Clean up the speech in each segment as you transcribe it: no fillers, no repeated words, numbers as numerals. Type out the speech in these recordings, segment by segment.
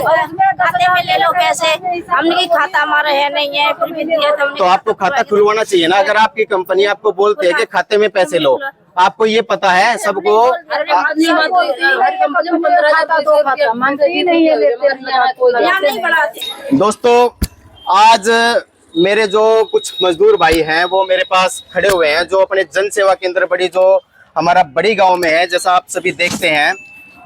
खाते में ले लो पैसे, हमने की खाता हमारा है नहीं है, फिर भी दिया तो हमने। तो आपको खाता खुलवाना चाहिए ना। अगर आपकी कंपनी आपको बोलती है कि खाते में पैसे लो, आपको ये पता है सबको। दोस्तों, आज मेरे जो कुछ मजदूर भाई हैं वो मेरे पास खड़े हुए हैं, जो अपने जन सेवा केंद्र बड़ी जो हमारा बड़ी गांव में है। जैसा आप सभी देखते हैं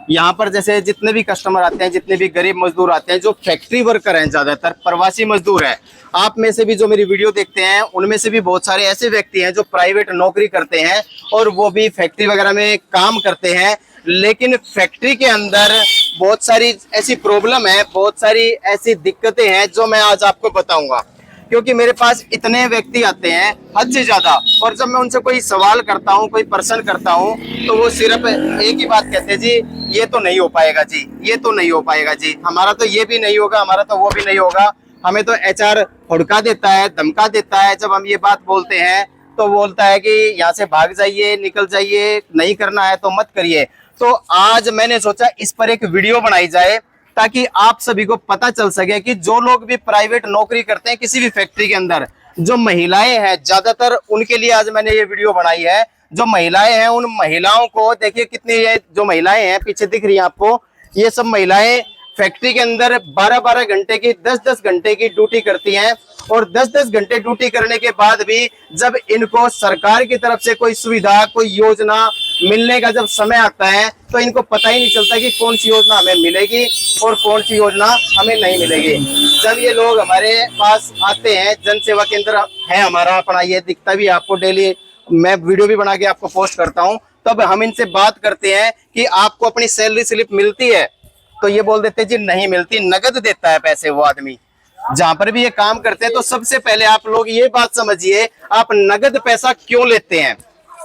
यहाँ पर, जैसे जितने भी कस्टमर आते हैं, जितने भी गरीब मजदूर आते हैं, जो फैक्ट्री वर्कर हैं, ज्यादातर प्रवासी मजदूर हैं। आप में से भी जो मेरी वीडियो देखते हैं उनमें से भी बहुत सारे ऐसे व्यक्ति हैं जो प्राइवेट नौकरी करते हैं और वो भी फैक्ट्री वगैरह में काम करते हैं। लेकिन फैक्ट्री के अंदर बहुत सारी ऐसी प्रॉब्लम है, बहुत सारी ऐसी दिक्कतें हैं जो मैं आज आपको बताऊंगा, क्योंकि मेरे पास इतने व्यक्ति आते हैं हद से ज्यादा। और जब मैं उनसे कोई सवाल करता हूं, कोई प्रश्न करता हूं, तो वो सिर्फ एक ही बात कहते हैं, जी ये तो नहीं हो पाएगा, जी ये तो नहीं हो पाएगा, जी हमारा तो ये भी नहीं होगा, हमारा तो वो भी नहीं होगा। हमें तो एचआर हुड़का देता है, धमका देता है। जब हम ये बात बोलते हैं तो बोलता है कि यहाँ से भाग जाइए, निकल जाइए, नहीं करना है तो मत करिए। तो आज मैंने सोचा इस पर एक वीडियो बनाई जाए, ताकि आप सभी को पता चल सके कि जो लोग भी प्राइवेट नौकरी करते हैं किसी भी फैक्ट्री के अंदर, जो महिलाएं हैं ज्यादातर, उनके लिए आज मैंने ये वीडियो बनाई है। जो महिलाएं हैं उन महिलाओं को देखिए, कितनी ये जो महिलाएं हैं पीछे दिख रही हैं आपको, ये सब महिलाएं फैक्ट्री के अंदर 12-12 घंटे की, 10-10 घंटे की ड्यूटी करती हैं। और 10-10 घंटे ड्यूटी करने के बाद भी जब इनको सरकार की तरफ से कोई सुविधा, कोई योजना मिलने का जब समय आता है, तो इनको पता ही नहीं चलता कि कौन सी योजना हमें मिलेगी और कौन सी योजना हमें नहीं मिलेगी। जब ये लोग हमारे पास आते हैं, जन सेवा केंद्र है हमारा अपना, ये दिखता भी आपको, डेली मैं वीडियो भी बना के आपको पोस्ट करता हूँ। तब हम इनसे बात करते हैं कि आपको अपनी सैलरी स्लिप मिलती है, तो ये बोल देते हैं जी नहीं मिलती, नगद देता है पैसे वो आदमी। जहां पर भी ये काम करते हैं, तो सबसे पहले आप लोग ये बात समझिए, आप नगद पैसा क्यों लेते हैं।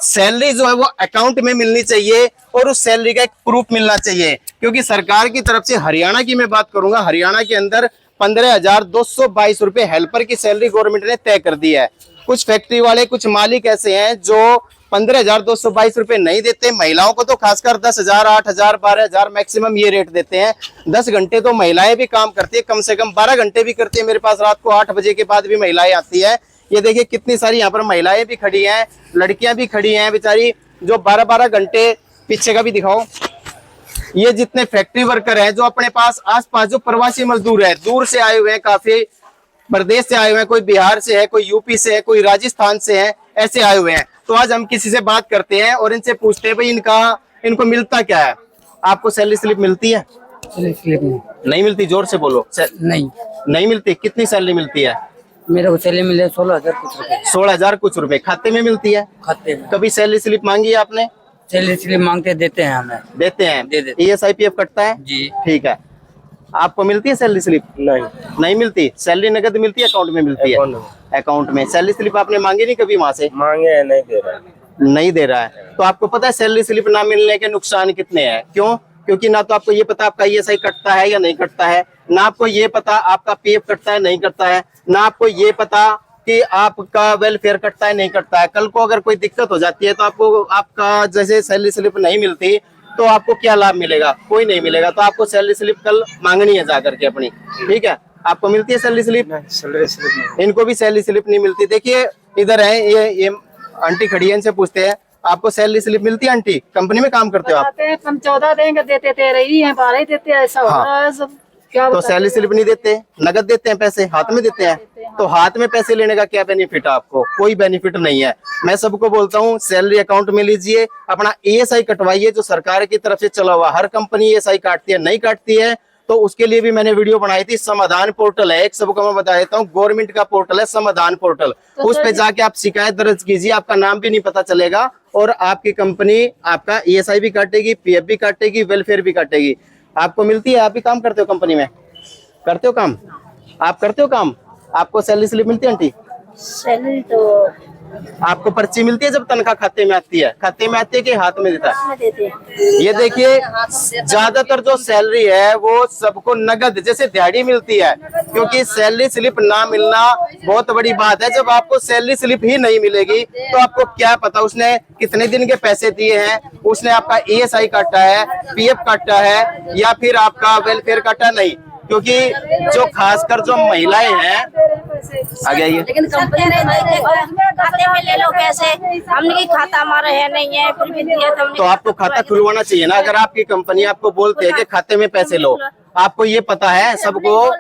सैलरी जो है वो अकाउंट में मिलनी चाहिए और उस सैलरी का एक प्रूफ मिलना चाहिए। क्योंकि सरकार की तरफ से, हरियाणा की मैं बात करूंगा, हरियाणा के अंदर 15,222 रुपए हेल्पर की सैलरी गवर्नमेंट ने तय कर दी है। कुछ फैक्ट्री वाले, कुछ मालिक ऐसे हैं जो 15,222 रुपए नहीं देते। महिलाओं को तो खासकर 10,000, 8,000, 12,000 मैक्सिमम ये रेट देते हैं। 10 घंटे तो महिलाएं भी काम करती है, कम से कम 12 घंटे भी करती है। मेरे पास रात को 8 बजे के बाद भी महिलाएं आती है। ये देखिए कितनी सारी यहाँ पर महिलाएं भी खड़ी हैं, लड़कियां भी खड़ी हैं बेचारी, जो 12-12 घंटे, पीछे का भी दिखाओ। ये जितने फैक्ट्री वर्कर हैं, जो अपने पास आसपास जो प्रवासी मजदूर है, दूर से आए हुए हैं, काफी प्रदेश से आए हुए हैं, कोई बिहार से है, कोई यूपी से है, कोई राजस्थान से है, ऐसे आए हुए हैं। तो आज हम किसी से बात करते हैं और इनसे पूछते हैं भाई इनको मिलता क्या है। आपको सैलरी स्लिप मिलती है? सैलरी स्लिप नहीं मिलती, जोर से बोलो। नहीं मिलती। कितनी सैलरी मिलती है? मेरे को सैलरी मिले 16,000 कुछ रुपए। 16,000 कुछ रुपए खाते में मिलती है? खाते में। कभी सैलरी स्लिप मांगी है आपने? सैलरी स्लिप मांगते देते हैं हमें। देते हैं? दे देते। ESIPF कटता है जी। ठीक है। आपको मिलती है सैलरी स्लिप? नहीं मिलती। सैलरी नगद मिलती है, अकाउंट में मिलती है? अकाउंट में। सैलरी स्लिप आपने मांगी नहीं कभी वहां से? मांगे है, नहीं दे रहा है। तो आपको पता है सैलरी स्लिप ना मिलने के नुकसान कितने हैं? क्यों? क्योंकि ना तो आपको ये पता आपका ESI कटता है या नहीं कटता है, ना आपको ये पता आपका PF कटता है नहीं कटता है, ना आपको ये पता कि आपका वेलफेयर कटता है नहीं कटता है। कल को अगर कोई दिक्कत हो जाती है तो आपको, आपका जैसे सैलरी स्लिप नहीं मिलती, तो आपको क्या लाभ मिलेगा? कोई नहीं मिलेगा। तो आपको सैलरी स्लिप कल मांगनी है जाकर के अपनी, ठीक है? आपको मिलती है सैलरी स्लिप? सैलरी स्लिप नहीं। इनको भी सैलरी स्लिप नहीं मिलती। देखिए इधर है, ये आंटी खड़ी है, इनसे पूछते हैं आपको सैलरी स्लिप मिलती है? आंटी कंपनी में काम करते हो आप? 14 देंगे, देते 13 ही हैं, 12 ही देते हैं, ऐसा हो रहा है सब। क्या तो सैलरी स्लिप नहीं देते, नगद देते हैं, पैसे हाथ में देते हैं। तो हाथ में पैसे लेने का क्या बेनिफिट है आपको? कोई बेनिफिट नहीं है। मैं सबको बोलता हूँ सैलरी अकाउंट में लीजिए, अपना ESI कटवाइए, जो सरकार की तरफ से चला हुआ। हर कंपनी ESI काटती है, नहीं काटती है तो उसके लिए भी मैंने वीडियो बनाई थी। समाधान पोर्टल है, एक सबको मैं बता देता हूँ, गवर्नमेंट का पोर्टल है समाधान पोर्टल। उस पे जाके आप शिकायत दर्ज कीजिए, आपका नाम भी नहीं पता चलेगा और आपकी कंपनी आपका ESI भी काटेगी, PF भी काटेगी, वेलफेयर भी काटेगी। आपको मिलती है? आप भी काम करते हो कंपनी में? करते हो काम? आप करते हो काम? आपको सैलरी स्लिप मिलती है आंटी? सैलरी तो आपको पर्ची मिलती है जब तनख्वाह खाते में आती है? खाते में आती है कि हाथ में देता है? देते हैं। ये देखिए ज्यादातर जो सैलरी है वो सबको नगद, जैसे दिहाड़ी मिलती है। क्योंकि सैलरी स्लिप ना मिलना बहुत बड़ी बात है। जब आपको सैलरी स्लिप ही नहीं मिलेगी तो आपको क्या पता उसने कितने दिन के पैसे दिए हैं, उसने आपका ESI काटा है, PF काटा है या फिर आपका वेलफेयर काटा? नहीं। क्योंकि जो खासकर जो महिलाएं हैं, आगे आइए, लेकिन कंपनी ने खाते में ले लो पैसे, हमने की खाता हमारा है नहीं है, फिर भी दिया तो तो आपको खाता खुलवाना चाहिए ना। अगर आपकी कंपनी आपको बोलती है कि खाते में पैसे लो, आपको ये पता है सबको,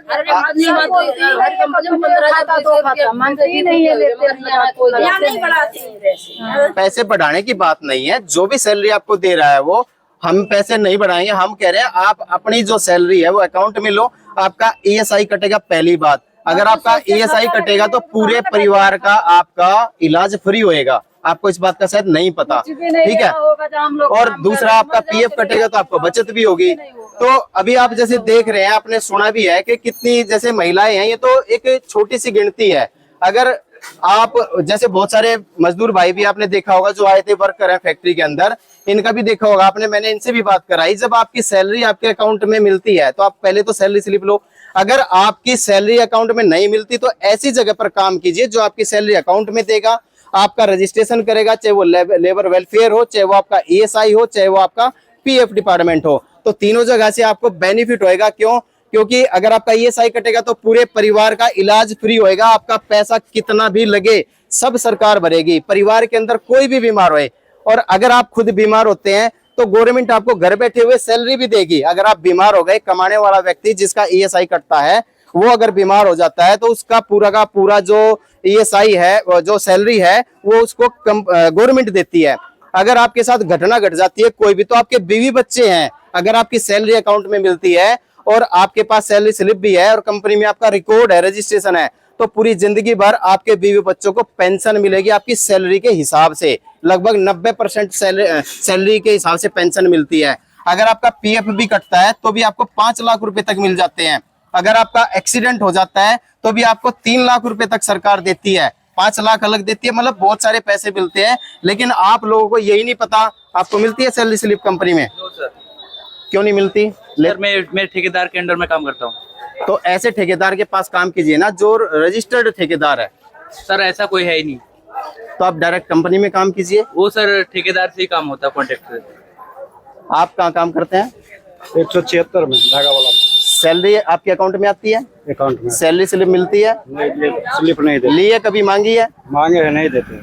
पैसे बढ़ाने की बात नहीं है। जो भी सैलरी आपको दे रहा है वो हम पैसे नहीं बढ़ाएंगे। हम कह रहे हैं आप अपनी जो सैलरी है वो अकाउंट में लो, आपका ईएसआई कटेगा। पहली बात, अगर आपका ईएसआई कटेगा तो पूरे परिवार का आपका इलाज फ्री होएगा। आपको इस बात का शायद नहीं पता, ठीक है। और दूसरा, आपका पीएफ कटेगा तो आपको बचत भी होगी। तो अभी आप जैसे देख रहे हैं, आपने सुना भी है कि कितनी जैसे महिलाएं हैं, ये तो एक छोटी सी गिनती है। अगर आप जैसे बहुत सारे मजदूर भाई भी आपने देखा होगा जो आए थे वर्कर है फैक्ट्री के अंदर, इनका भी देखा होगा आपने, मैंने इनसे भी बात कराई। जब आपकी सैलरी आपके अकाउंट में मिलती है तो आप पहले तो सैलरी स्लिप लो। अगर आपकी सैलरी अकाउंट में नहीं मिलती तो ऐसी जगह पर काम कीजिए जो आपकी सैलरी अकाउंट में देगा, आपका रजिस्ट्रेशन करेगा, चाहे वो लेबर वेलफेयर हो, चाहे वो आपका ईएसआई हो, चाहे वो आपका पीएफ डिपार्टमेंट हो। तो तीनों जगह से आपको बेनिफिट होएगा। क्यों? क्योंकि अगर आपका ईएसआई कटेगा तो पूरे परिवार का इलाज फ्री होएगा। आपका पैसा कितना भी लगे सब सरकार भरेगी। परिवार के अंदर कोई भी बीमार होए, और अगर आप खुद बीमार होते हैं तो गवर्नमेंट आपको घर बैठे हुए सैलरी भी देगी। अगर आप बीमार हो गए, कमाने वाला व्यक्ति जिसका ईएसआई कटता है वो अगर बीमार हो जाता है तो उसका पूरा का पूरा जो ईएसआई है, जो सैलरी है, वो उसको गवर्नमेंट देती है। अगर आपके साथ घटना घट जाती है कोई भी, तो आपके बीवी बच्चे हैं, अगर आपकी सैलरी अकाउंट में मिलती है और आपके पास सैलरी स्लिप भी है और कंपनी में आपका रिकॉर्ड है, रजिस्ट्रेशन है, तो पूरी जिंदगी भर आपके बीवी बच्चों को पेंशन मिलेगी आपकी सैलरी के हिसाब से। लगभग 90% सैलरी के हिसाब से पेंशन मिलती है। अगर आपका पीएफ भी कटता है तो भी आपको 5 लाख रुपए तक मिल जाते हैं। अगर आपका एक्सीडेंट हो जाता है तो भी आपको 3 लाख रुपए तक सरकार देती है, 5 लाख अलग देती है। मतलब बहुत सारे पैसे मिलते हैं, लेकिन आप लोगों को यही नहीं पता। आपको मिलती है सैलरी स्लिप कंपनी में? क्यों नहीं मिलती? मैं ठेकेदार के अंडर में काम करता हूँ। तो ऐसे ठेकेदार के पास काम कीजिए ना जो रजिस्टर्ड ठेकेदार है। सर ऐसा कोई है ही नहीं। तो आप डायरेक्ट कंपनी में काम कीजिए। वो सर ठेकेदार से ही काम होता है, कॉन्ट्रैक्ट से। आप कहाँ काम करते हैं? 176 में धागा वाला में। सैलरी आपके अकाउंट में आती है? अकाउंट में सैलरी स्लिप मिलती है? नहीं, स्लिप नहीं देते। लिए कभी मांगी है? मांगे है, नहीं देते।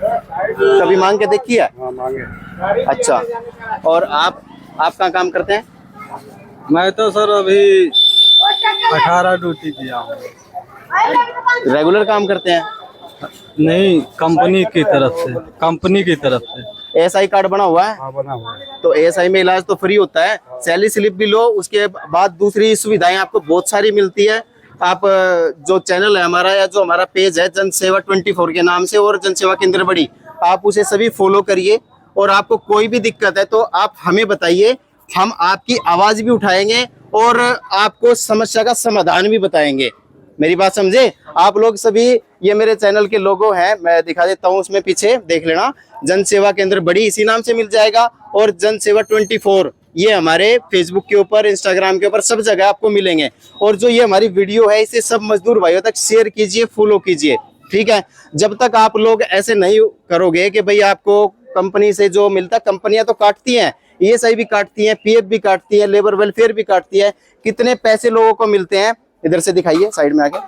कभी मांग के देखी है? हाँ, मांगे। अच्छा, और आप कहाँ काम करते हैं? मैं तो सर अभी 18 ड्यूटी किया हूँ। रेगुलर काम करते हैं? नहीं, कंपनी की तरफ से एएसआई कार्ड बना हुआ है? हाँ, बना हुआ है। तो एएसआई में इलाज तो फ्री होता है। सैलरी स्लिप भी लो, उसके बाद दूसरी सुविधाएं आपको बहुत सारी मिलती है। आप जो चैनल है हमारा या जो हमारा पेज है जन सेवा 24 के नाम से, और जन सेवा केंद्र बड़ी, आप उसे सभी फॉलो करिए। और आपको कोई भी दिक्कत है तो आप हमें बताइए, हम आपकी आवाज भी उठाएंगे और आपको समस्या का समाधान भी बताएंगे। मेरी बात समझे आप लोग सभी? ये मेरे चैनल के लोगो हैं, मैं दिखा देता हूँ, उसमें पीछे देख लेना, जन सेवा केंद्र बड़ी इसी नाम से मिल जाएगा। और जन सेवा 24 ये हमारे फेसबुक के ऊपर, इंस्टाग्राम के ऊपर, सब जगह आपको मिलेंगे। और जो ये हमारी वीडियो है इसे सब मजदूर भाइयों तक शेयर कीजिए, फॉलो कीजिए, ठीक है। जब तक आप लोग ऐसे नहीं करोगे कि भाई आपको कंपनी से जो मिलता, कंपनियां तो काटती हैं, ईएसआई भी काटती है, पीएफ भी काटती है, लेबर वेलफेयर भी काटती है। कितने पैसे लोगों को मिलते हैं? इधर से दिखाइए, साइड में आके।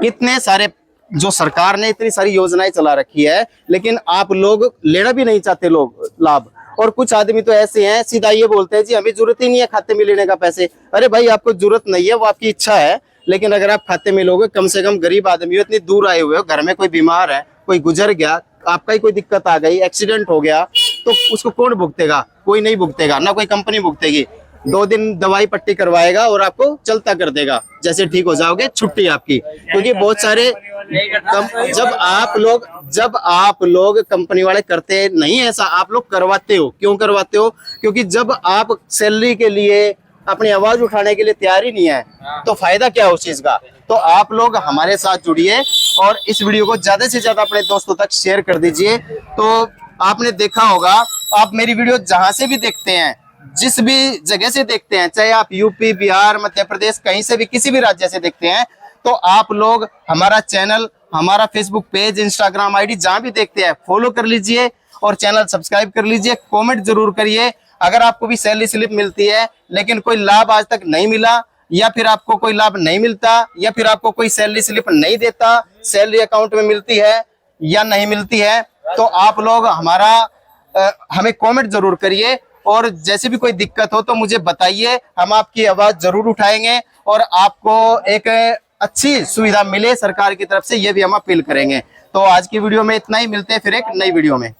कितने सारे जो सरकार ने इतनी सारी योजनाएं चला रखी है, लेकिन आप लोग लेना भी नहीं चाहते लोग लाभ। और कुछ आदमी तो ऐसे हैं सीधा ये बोलते हैं जी हमें जरूरत ही नहीं है खाते में लेने का पैसे। अरे भाई आपको जरूरत नहीं है, वो आपकी इच्छा है, लेकिन अगर आप खाते में लोगे, कम से कम गरीब आदमी हो, इतनी दूर आए हुए हो, घर में कोई बीमार है, कोई गुजर गया, आपका ही कोई दिक्कत आ गई, एक्सीडेंट हो गया, तो उसको कौन भुगतेगा? कोई नहीं भुगतेगा, ना कोई कंपनी भुगतेगी। 2 दिन दवाई पट्टी करवाएगा और आपको चलता कर देगा, जैसे ठीक हो जाओगे छुट्टी आपकी। क्योंकि बहुत सारे जब आप लोग कंपनी वाले करते नहीं ऐसा, आप लोग करवाते हो। क्यों करवाते हो? क्योंकि जब आप सैलरी के लिए अपनी आवाज उठाने के लिए तैयार ही नहीं है तो फायदा क्या है उस चीज का? तो आप लोग हमारे साथ जुड़िए और इस वीडियो को ज्यादा से ज्यादा अपने दोस्तों तक शेयर कर दीजिए। तो आपने देखा होगा, आप मेरी वीडियो जहां से भी देखते हैं, जिस भी जगह से देखते हैं, चाहे आप यूपी, बिहार, मध्य प्रदेश, कहीं से भी, किसी भी राज्य से देखते हैं, तो आप लोग हमारा चैनल, हमारा फेसबुक पेज, इंस्टाग्राम आईडी जहां भी देखते हैं फॉलो कर लीजिए और चैनल सब्सक्राइब कर लीजिए। कमेंट जरूर करिए। अगर आपको भी सैलरी स्लिप मिलती है लेकिन कोई लाभ आज तक नहीं मिला, या फिर आपको कोई लाभ नहीं मिलता, या फिर आपको कोई सैलरी स्लिप नहीं देता, सैलरी अकाउंट में मिलती है या नहीं मिलती है, तो आप लोग हमें कमेंट जरूर करिए। और जैसे भी कोई दिक्कत हो तो मुझे बताइए, हम आपकी आवाज जरूर उठाएंगे और आपको एक अच्छी सुविधा मिले सरकार की तरफ से, ये भी हम अपील करेंगे। तो आज की वीडियो में इतना ही, मिलते हैं फिर एक नई वीडियो में।